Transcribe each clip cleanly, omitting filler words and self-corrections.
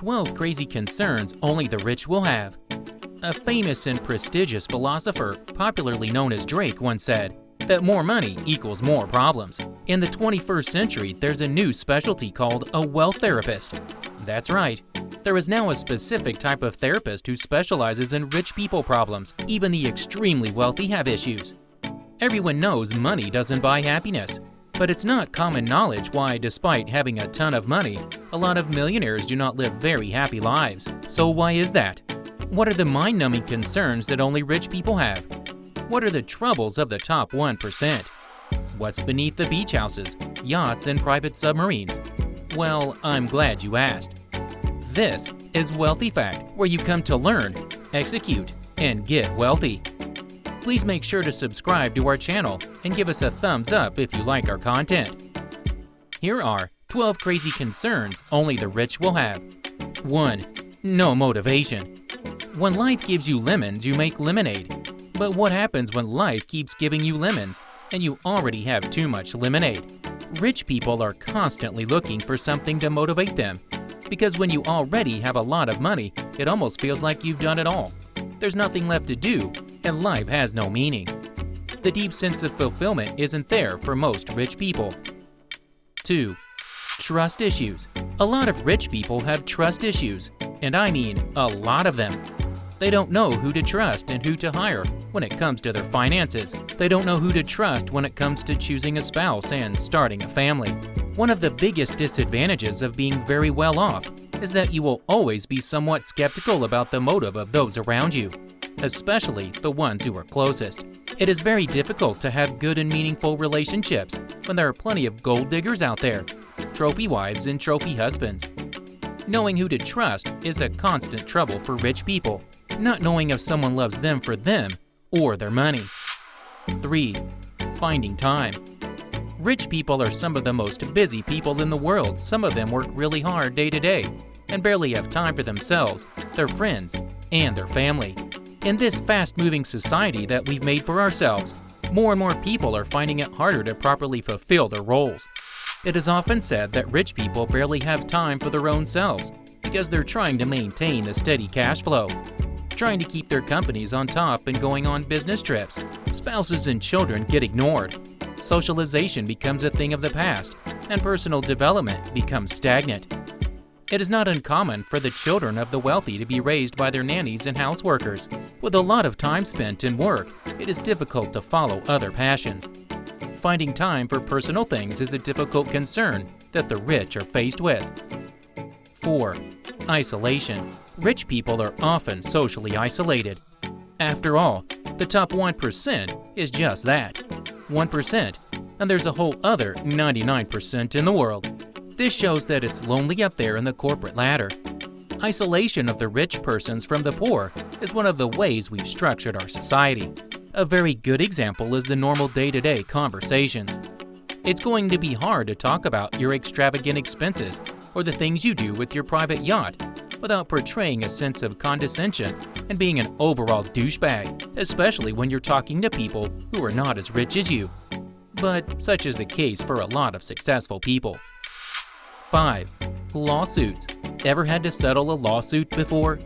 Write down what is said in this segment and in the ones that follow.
12 crazy concerns only the rich will have. A famous and prestigious philosopher, popularly known as Drake, once said that more money equals more problems. In the 21st century, there's a new specialty called a wealth therapist. That's right. There is now a specific type of therapist who specializes in rich people problems. Even the extremely wealthy have issues. Everyone knows money doesn't buy happiness, but it's not common knowledge why, despite having a ton of money, a lot of millionaires do not live very happy lives. So why is that? What are the mind-numbing concerns that only rich people have? What are the troubles of the top 1%? What's beneath the beach houses, yachts, and private submarines? Well, I'm glad you asked. This is Wealthy Fact, where you come to learn, execute, and get wealthy. Please make sure to subscribe to our channel and give us a thumbs up if you like our content. Here are 12 crazy concerns only the rich will have. 1. No motivation. When life gives you lemons, you make lemonade. But what happens when life keeps giving you lemons and you already have too much lemonade? Rich people are constantly looking for something to motivate them, because when you already have a lot of money, it almost feels like you've done it all. There's nothing left to do, and life has no meaning. The deep sense of fulfillment isn't there for most rich people. 2. Trust issues. A lot of rich people have trust issues, and I mean a lot of them. They don't know who to trust and who to hire when it comes to their finances. They don't know who to trust when it comes to choosing a spouse and starting a family. One of the biggest disadvantages of being very well off is that you will always be somewhat skeptical about the motive of those around you, especially the ones who are closest. It is very difficult to have good and meaningful relationships when there are plenty of gold diggers out there, trophy wives and trophy husbands. Knowing who to trust is a constant trouble for rich people, not knowing if someone loves them for them or their money. 3. Finding time. Rich people are some of the most busy people in the world. Some of them work really hard day to day and barely have time for themselves, their friends, and their family. In this fast-moving society that we've made for ourselves, more and more people are finding it harder to properly fulfill their roles. It is often said that rich people barely have time for their own selves because they're trying to maintain a steady cash flow, trying to keep their companies on top and going on business trips. Spouses and children get ignored. Socialization becomes a thing of the past, and personal development becomes stagnant. It is not uncommon for the children of the wealthy to be raised by their nannies and houseworkers. With a lot of time spent in work, it is difficult to follow other passions. Finding time for personal things is a difficult concern that the rich are faced with. 4. Isolation. Rich people are often socially isolated. After all, the top 1% is just that, 1%, and there's a whole other 99% in the world. This shows that it's lonely up there in the corporate ladder. Isolation of the rich persons from the poor is one of the ways we've structured our society. A very good example is the normal day-to-day conversations. It's going to be hard to talk about your extravagant expenses or the things you do with your private yacht without portraying a sense of condescension and being an overall douchebag, especially when you're talking to people who are not as rich as you. But such is the case for a lot of successful people. 5. Lawsuits. Ever had to settle a lawsuit before?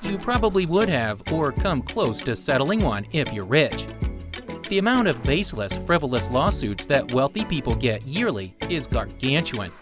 You probably would have, or come close to settling one if you're rich. The amount of baseless, frivolous lawsuits that wealthy people get yearly is gargantuan.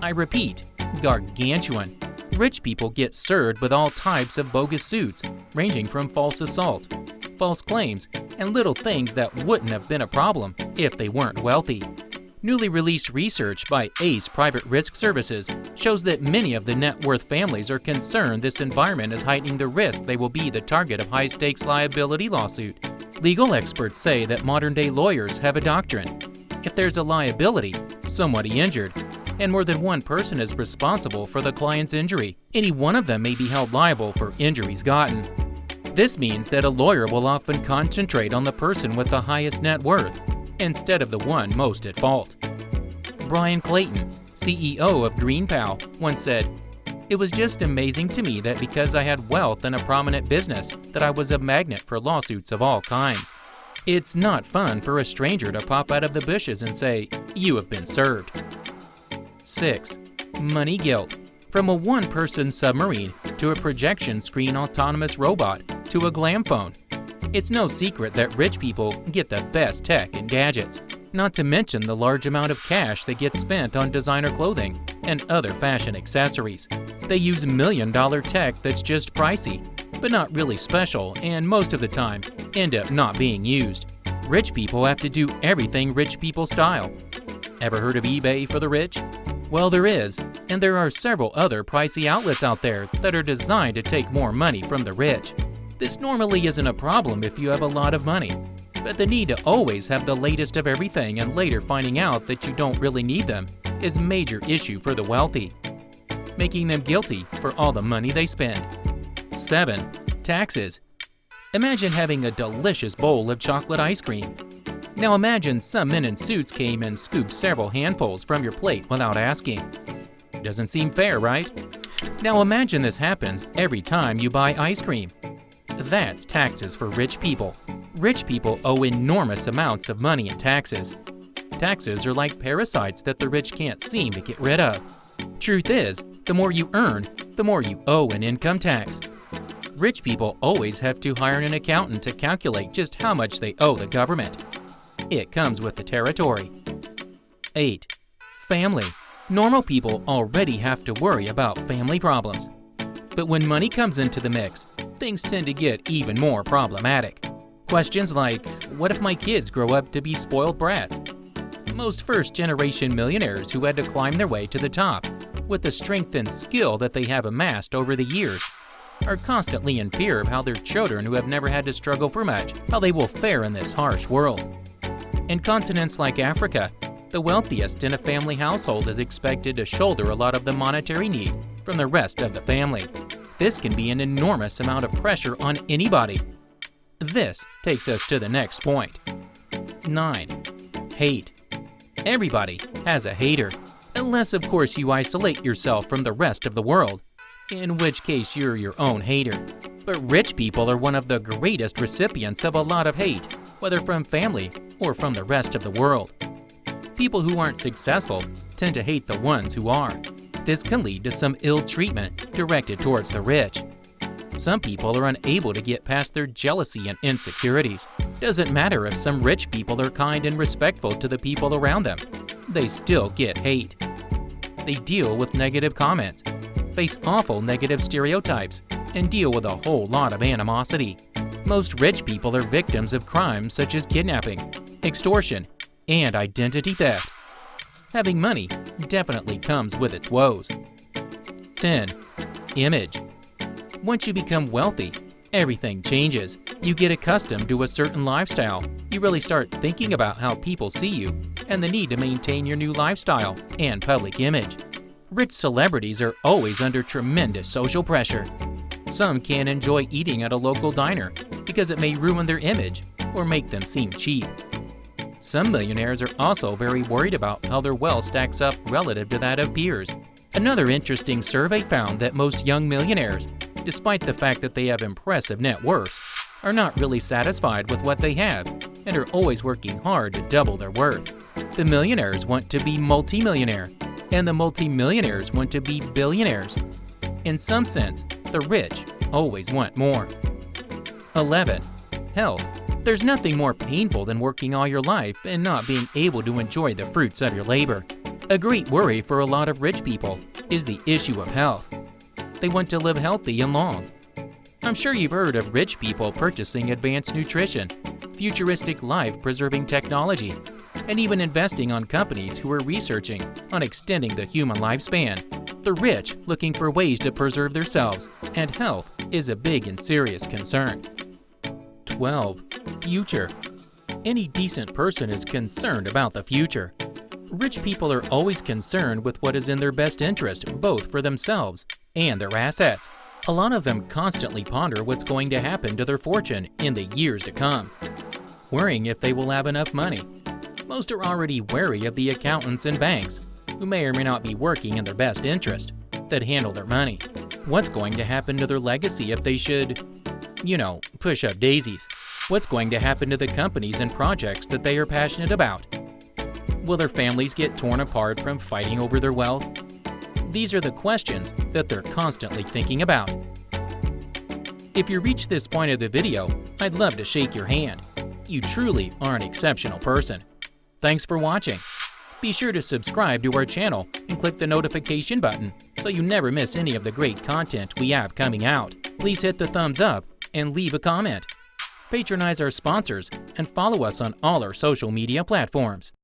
I repeat, gargantuan. Rich people get served with all types of bogus suits, ranging from false assault, false claims, and little things that wouldn't have been a problem if they weren't wealthy. Newly released research by ACE Private Risk Services shows that many of the net worth families are concerned this environment is heightening the risk they will be the target of high-stakes liability lawsuit. Legal experts say that modern-day lawyers have a doctrine. If there's a liability, somebody injured, and more than one person is responsible for the client's injury, any one of them may be held liable for injuries gotten. This means that a lawyer will often concentrate on the person with the highest net worth, instead of the one most at fault. Brian Clayton, CEO of GreenPal, once said, "It was just amazing to me that because I had wealth and a prominent business, that I was a magnet for lawsuits of all kinds. It's not fun for a stranger to pop out of the bushes and say, 'You have been served.'" 6. Money guilt. From a one-person submarine to a projection screen autonomous robot to a glam phone. It's no secret that rich people get the best tech and gadgets, not to mention the large amount of cash that gets spent on designer clothing and other fashion accessories. They use million-dollar tech that's just pricey, but not really special, and most of the time end up not being used. Rich people have to do everything rich people style. Ever heard of eBay for the rich? Well, there is, and there are several other pricey outlets out there that are designed to take more money from the rich. This normally isn't a problem if you have a lot of money, but the need to always have the latest of everything and later finding out that you don't really need them is a major issue for the wealthy, making them guilty for all the money they spend. 7. Taxes. Imagine having a delicious bowl of chocolate ice cream. Now imagine some men in suits came and scooped several handfuls from your plate without asking. Doesn't seem fair, right? Now imagine this happens every time you buy ice cream. That's taxes for rich people. Rich people owe enormous amounts of money in taxes. Taxes are like parasites that the rich can't seem to get rid of. Truth is, the more you earn, the more you owe in income tax. Rich people always have to hire an accountant to calculate just how much they owe the government. It comes with the territory. 8. Family. Normal people already have to worry about family problems. But when money comes into the mix, things tend to get even more problematic. Questions like, what if my kids grow up to be spoiled brats? Most first-generation millionaires who had to climb their way to the top, with the strength and skill that they have amassed over the years, are constantly in fear of how their children who have never had to struggle for much, how they will fare in this harsh world. In continents like Africa, the wealthiest in a family household is expected to shoulder a lot of the monetary need from the rest of the family. This can be an enormous amount of pressure on anybody. This takes us to the next point. 9. Hate. Everybody has a hater, unless of course you isolate yourself from the rest of the world, in which case you're your own hater. But rich people are one of the greatest recipients of a lot of hate, whether from family or from the rest of the world. People who aren't successful tend to hate the ones who are. This can lead to some ill treatment directed towards the rich. Some people are unable to get past their jealousy and insecurities. Doesn't matter if some rich people are kind and respectful to the people around them, they still get hate. They deal with negative comments, face awful negative stereotypes, and deal with a whole lot of animosity. Most rich people are victims of crimes such as kidnapping, extortion, and identity theft. Having money definitely comes with its woes. 10. Image. Once you become wealthy, everything changes. You get accustomed to a certain lifestyle. You really start thinking about how people see you and the need to maintain your new lifestyle and public image. Rich celebrities are always under tremendous social pressure. Some can't enjoy eating at a local diner because it may ruin their image or make them seem cheap. Some millionaires are also very worried about how their wealth stacks up relative to that of peers. Another interesting survey found that most young millionaires, despite the fact that they have impressive net worths, are not really satisfied with what they have and are always working hard to double their worth. The millionaires want to be multimillionaire, and the multimillionaires want to be billionaires. In some sense, the rich always want more. 11. Health. There's nothing more painful than working all your life and not being able to enjoy the fruits of your labor. A great worry for a lot of rich people is the issue of health. They want to live healthy and long. I'm sure you've heard of rich people purchasing advanced nutrition, futuristic life-preserving technology, and even investing on companies who are researching on extending the human lifespan. The rich looking for ways to preserve themselves, and health is a big and serious concern. 12. Future. Any decent person is concerned about the future. Rich people are always concerned with what is in their best interest, both for themselves and their assets. A lot of them constantly ponder what's going to happen to their fortune in the years to come, worrying if they will have enough money. Most are already wary of the accountants and banks, who may or may not be working in their best interest, that handle their money. What's going to happen to their legacy if they should, push up daisies? What's going to happen to the companies and projects that they are passionate about? Will their families get torn apart from fighting over their wealth? These are the questions that they're constantly thinking about. If you reach this point of the video, I'd love to shake your hand. You truly are an exceptional person. Thanks for watching. Be sure to subscribe to our channel and click the notification button so you never miss any of the great content we have coming out. Please hit the thumbs up and leave a comment. Patronize our sponsors and follow us on all our social media platforms.